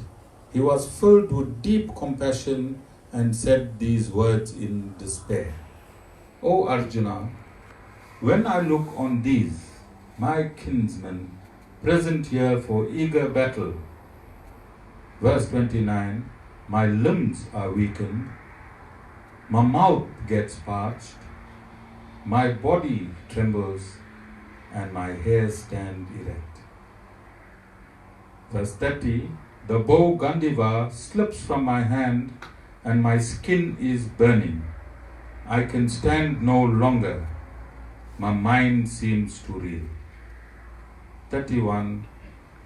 he was filled with deep compassion and said these words in despair. O Arjuna, when I look on these, my kinsmen, present here for eager battle, verse 29, my limbs are weakened, my mouth gets parched, my body trembles, and my hairs stand erect. Verse 30, the bow Gandiva slips from my hand, and my skin is burning. I can stand no longer. My mind seems to reel. 31,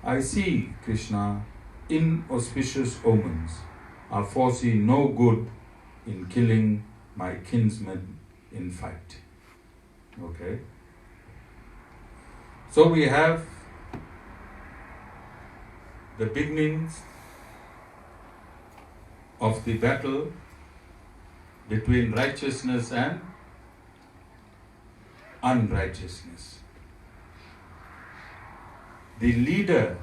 I see, Krishna, inauspicious omens. I foresee no good in killing my kinsmen in fight. Okay? So we have the beginnings of the battle between righteousness and unrighteousness. The leader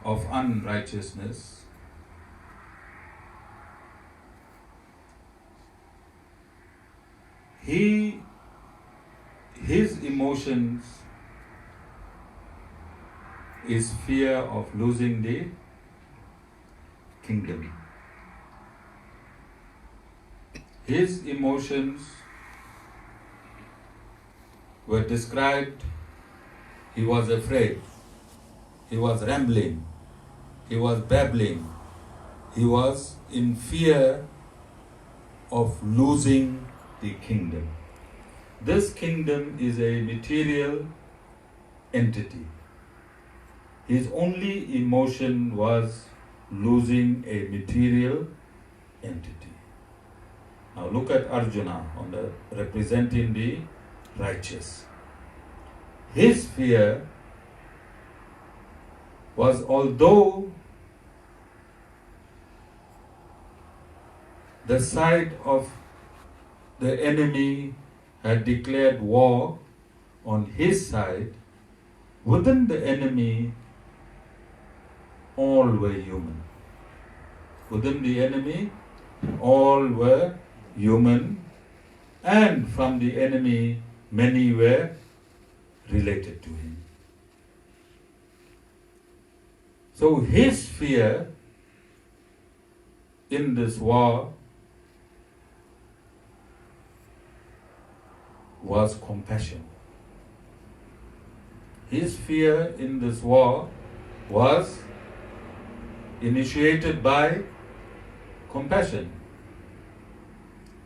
of unrighteousness his emotions is fear of losing the kingdom. His emotions were described, he was afraid, he was rambling, he was babbling, he was in fear of losing the kingdom. This kingdom is a material entity. His only emotion was losing a material entity. Now look at Arjuna representing the righteous. His fear was, although the side of the enemy had declared war on his side, within the enemy all were human. Within the enemy all were human, and from the enemy many were related to him. So his fear in this war was compassion. His fear in this war was initiated by compassion.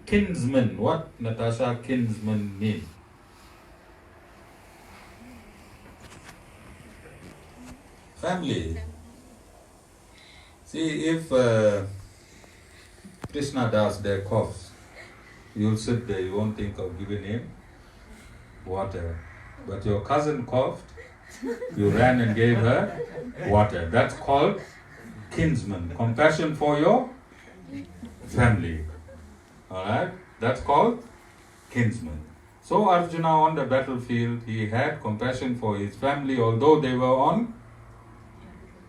Kinsman, what, Natasha, kinsman mean? Family. See, if Krishna Das there coughs, you'll sit there, you won't think of giving him water. But your cousin coughed, you ran and gave her water. That's called kinsman, compassion for your family. Alright? That's called kinsman. So Arjuna on the battlefield, he had compassion for his family, although they were on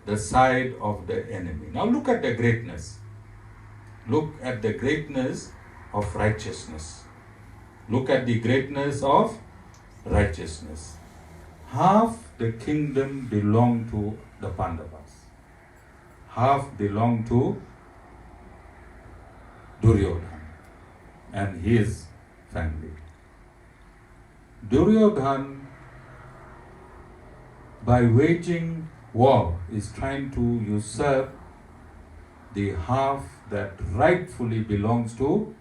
the side of the enemy. Now look at the greatness. look at the greatness of righteousness. Look at the greatness of righteousness. Half the kingdom belonged to the Pandavas. Half belonged to Duryodhan and his family. Duryodhan, by waging war, is trying to usurp the half that rightfully belongs to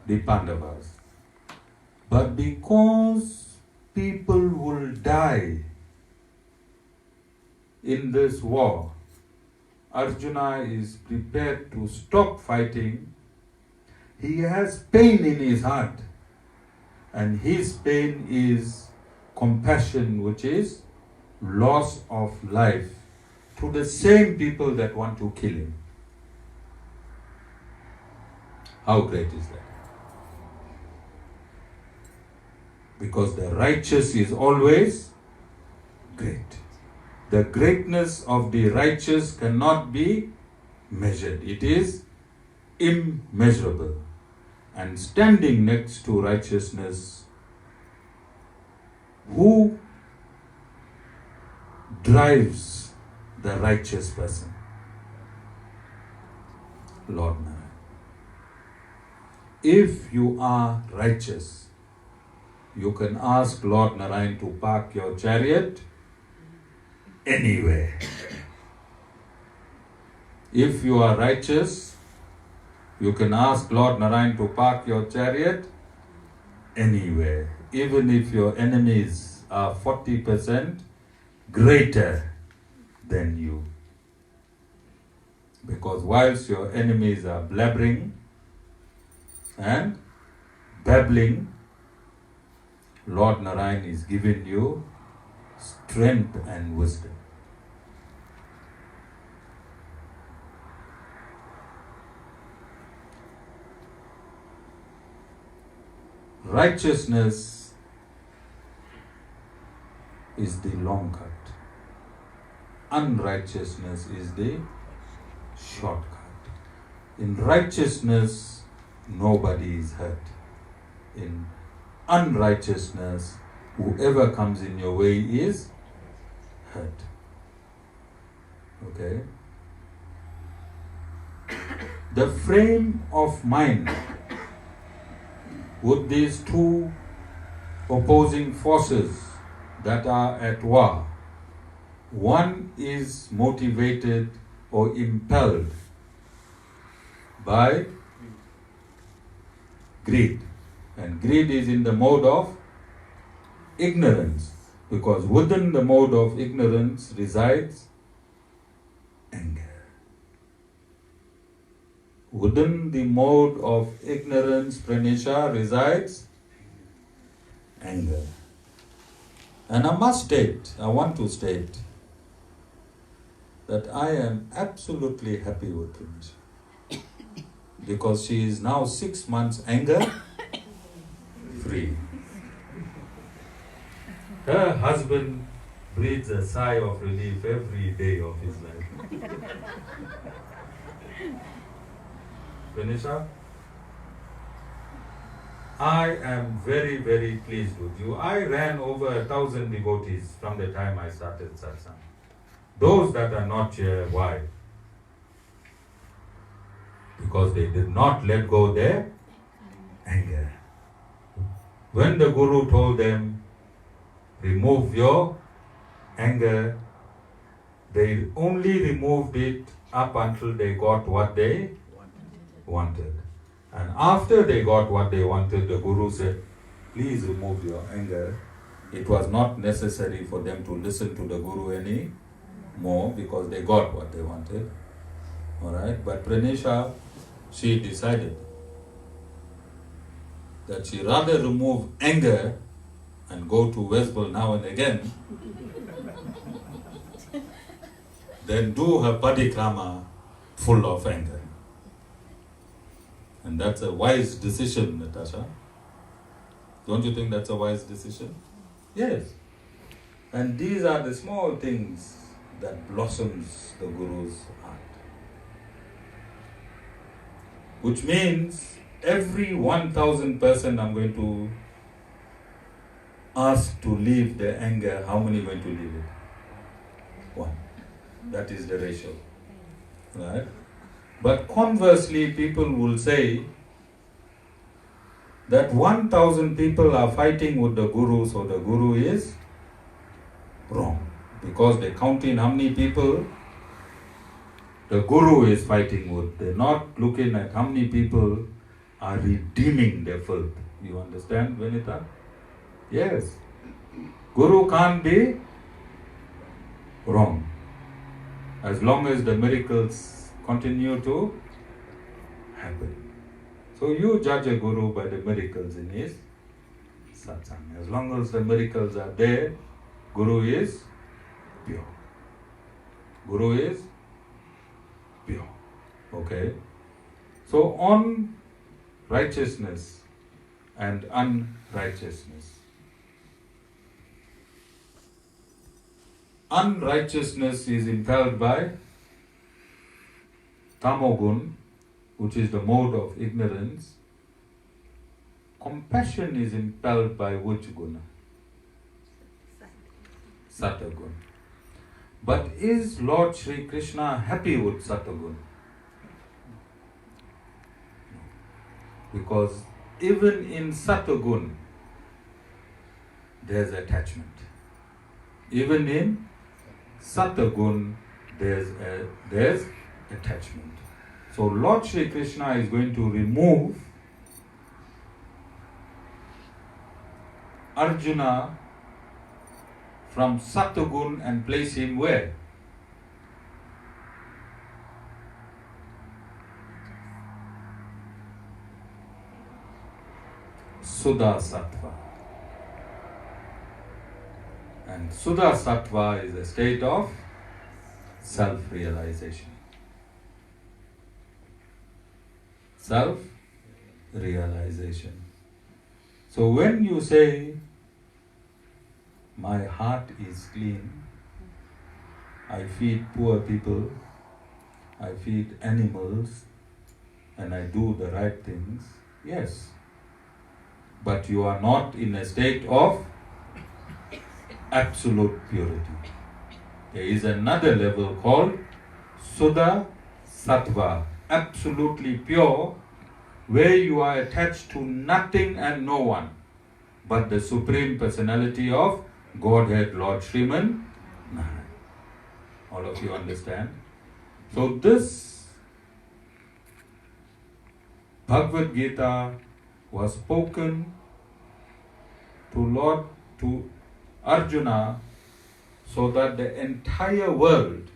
the Pandavas. But because people will die in this war, Arjuna is prepared to stop fighting. He has pain in his heart, and his pain is compassion, which is loss of life to the same people that want to kill him. How great is that? Because the righteous is always great. The greatness of the righteous cannot be measured. It is immeasurable. And standing next to righteousness, who drives the righteous person? Lord Narayan. If you are righteous, you can ask Lord Narayan to park your chariot anywhere. If you are righteous, you can ask Lord Narayan to park your chariot anywhere, even if your enemies are 40% greater than you. Because whilst your enemies are blabbering and babbling, Lord Narayan is giving you strength and wisdom. Righteousness is the long cut. Unrighteousness is the shortcut. In righteousness, nobody is hurt. In unrighteousness, whoever comes in your way is hurt. Okay? The frame of mind with these two opposing forces that are at war, one is motivated or impelled by greed. And greed is in the mode of ignorance, because within the mode of ignorance resides anger. Within the mode of ignorance, Pranisha, resides anger. And I want to state that I am absolutely happy with Pranisha, because she is now 6 months anger free. Her husband breathes a sigh of relief every day of his life. Pranisha, I am very, very pleased with you. I ran over 1,000 devotees from the time I started satsang. Those that are not here, why? Because they did not let go their anger. When the Guru told them, remove your anger, they only removed it up until they got what they wanted. And after they got what they wanted, the Guru said, please remove your anger. It was not necessary for them to listen to the Guru any more, because they got what they wanted. Alright, but Pranisha, she decided that she rather remove anger and go to Westball now and again than do her parikrama full of anger. And that's a wise decision, Natasha. Don't you think that's a wise decision? Yes. And these are the small things that blossoms the Guru's heart. which means every 1,000 person I'm going to ask to leave their anger, how many are going to leave it? One. That is the ratio. Right? But conversely, people will say that 1,000 people are fighting with the Guru, so the Guru is wrong. Because they count in how many people the Guru is fighting with. They're not looking at how many people are redeeming their filth. You understand, Venita? Yes. Guru can't be wrong. As long as the miracles continue to happen. So you judge a Guru by the miracles in his satsang. As long as the miracles are there, Guru is pure. Guru is pure. Okay? So on righteousness and unrighteousness. Unrighteousness is impelled by tamagun, which is the mode of ignorance. Compassion is impelled by which guna? Satagun. But is Lord Sri Krishna happy with satagun? Because even in satagun, there's attachment. Even in satagun, there's attachment. So Lord Sri Krishna is going to remove Arjuna from satagun and place him where? Sudha Sattva. And Sudha Sattva is a state of self-realization. Self-realization. So when you say, my heart is clean, I feed poor people, I feed animals, and I do the right things, yes. But you are not in a state of absolute purity. There is another level called Sudha Sattva, absolutely pure, where you are attached to nothing and no one but the Supreme Personality of Godhead, Lord Sri Narayan. All of you understand? So this Bhagavad Gita was spoken to Arjuna, so that the entire world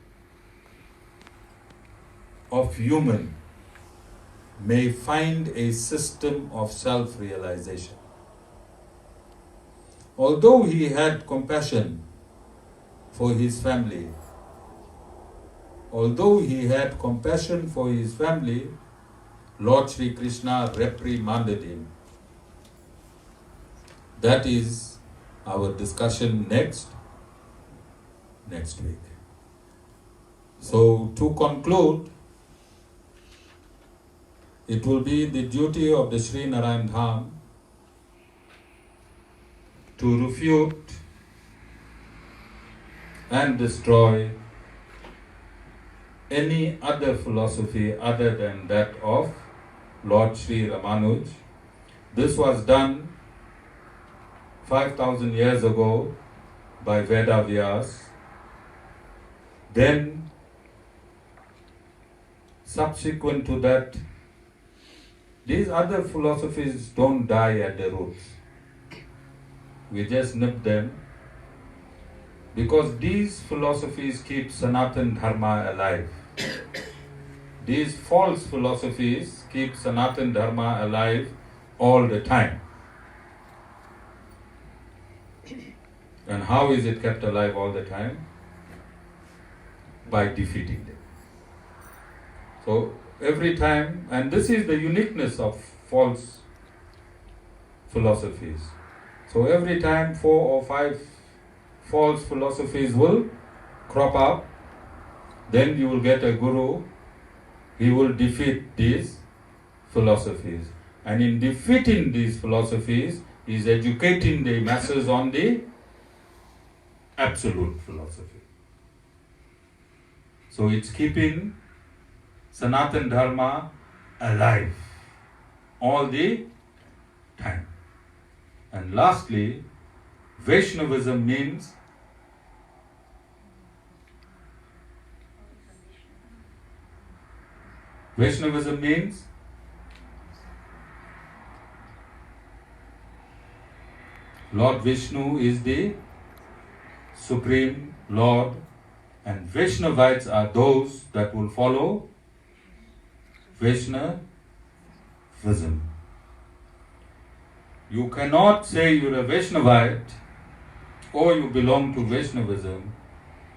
of human may find a system of self-realization. Although he had compassion for his family, Lord Sri Krishna reprimanded him. That is our discussion next week. So to conclude, it will be the duty of the Sri Narayan Dham to refute and destroy any other philosophy other than that of Lord Sri Ramanuj. This was done 5,000 years ago by Vedavyas. Then, subsequent to that, these other philosophies don't die at the roots. We just nip them, because these philosophies keep Sanatan Dharma alive. These false philosophies keep Sanatan Dharma alive all the time. And how is it kept alive all the time? By defeating them. So every time, and this is the uniqueness of false philosophies. So every time 4 or 5 false philosophies will crop up, then you will get a guru, he will defeat these philosophies. And in defeating these philosophies, he is educating the masses on the absolute philosophy. So it's keeping Sanatan Dharma alive all the time. And lastly, Vaishnavism means Lord Vishnu is the Supreme Lord, and Vaishnavites are those that will follow Vaishnavism. You cannot say you're a Vaishnavite or you belong to Vaishnavism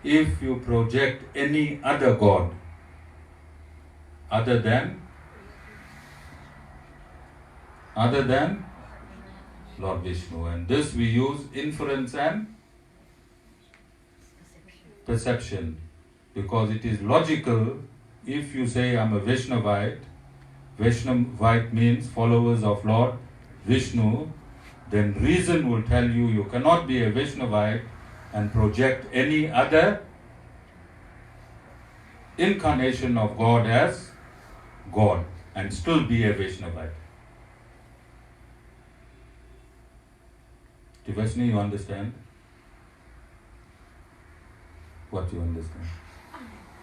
if you project any other god other than Lord Vishnu. And this we use inference and perception, because it is logical. If you say I'm a Vaishnavite, Vaishnavite means followers of Lord Vishnu, then reason will tell you you cannot be a Vaishnavite and project any other incarnation of God as God and still be a Vaishnavite. Devashni, you understand? What you understand?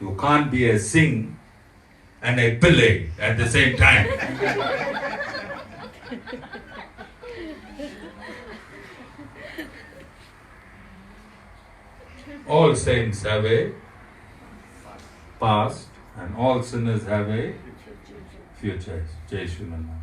You can't be a Singh and a Pillai at the same time. All saints have a past and all sinners have a future. Jai Shri Narayan.